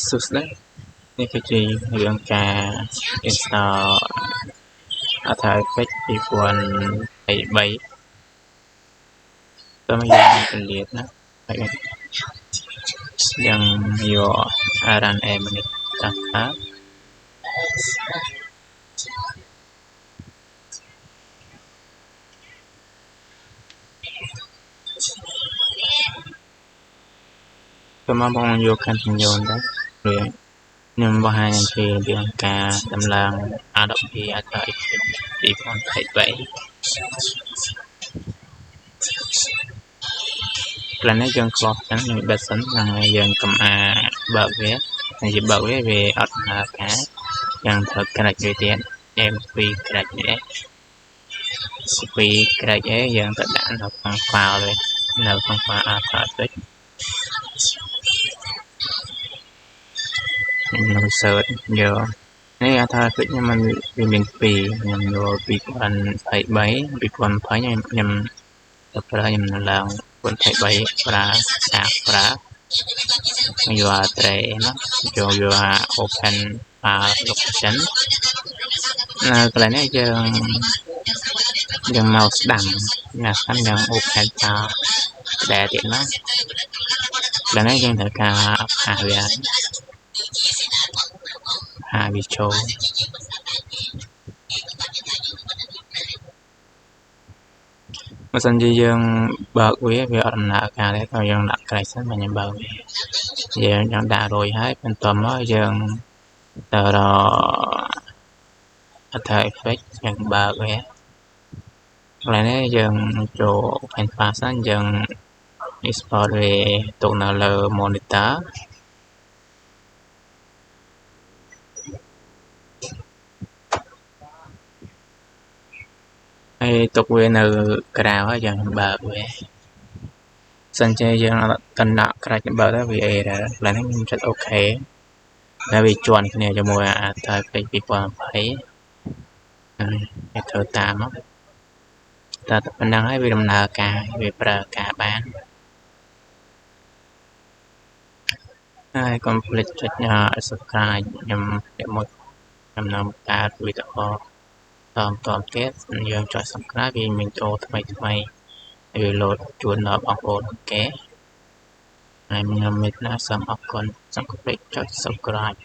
សុស្ដីនេះគឺជារឿងការ install After Effects 2023តើមកយើងពន្លាតណាហើយយើងយក run app នេះតាំងថាតើមកបងយក continue ដែរឬខ្ញុំបង្ហាញអំពីរបៀបការដំឡើង Adobe After Effects 2023 plan នេះយើងខ្លោះចឹងយើងបិទសិនហ្នឹងហើយយើងកុំបើកវាហើយយើងបើកវាអត់ដំណើរការយើងត្រូវក្រាច់វាទៀតយើងពីក្រាច់នេះពីក្រាច់យើងទៅដាក់នៅក្នុង file វិញនៅក្នុង file After Effects ខ្ញុំ search យកនេះ After Effects ខ្ញុំមាន2ខ្ញុំយក2023 ខ្ញុំទៅប្រើខ្ញុំឡើង2023ប្រើសាកប្រើយក tray ណាយក open file location នៅកន្លែងនេះយើងមកស្ដាំណាស់ខ្ញុំ open file ដែលទៀតណាកន្លែងនេះយើងត្រូវការផាសវាចូលបើសិនជាយើងបើកវាអត់ដំណើរការទេក៏យើងដាក់ក្រៃសិនមកខ្ញុំបើកវាយើងដាក់រួចហើយបន្ទាប់មកយើងទៅរក After Effects យើងបើកវាកន្លែងនេះយើងចូល Open File សិនយើង export វាទុកនៅលើ monitor ហើយទុកវានៅក្រៅហើយយើងបើកវាសិនជាយើងអត់កណ្ដាក់ក្រាច់បើកទៅវា error កន្លែងនេះខ្ញុំចុច OK ហើយវាជាន់គ្នាជាមួយ After Effects 2020ហើយធ្វើតាមមកតែប៉ុណ្ណឹងហើយវាដំណើរការវាប្រើការបានហើយកុំភ្លេចចុច subscribe ខ្ញុំមួយចំណងកើតវីដេអូតទៀតយើងចុច subscribe វាមានវីដេអូថ្មីវាលោតជូនដល់បងប្អូនគេហើយខ្ញុំមានណាសូមអរគុណសូមគោរពចុច subscribe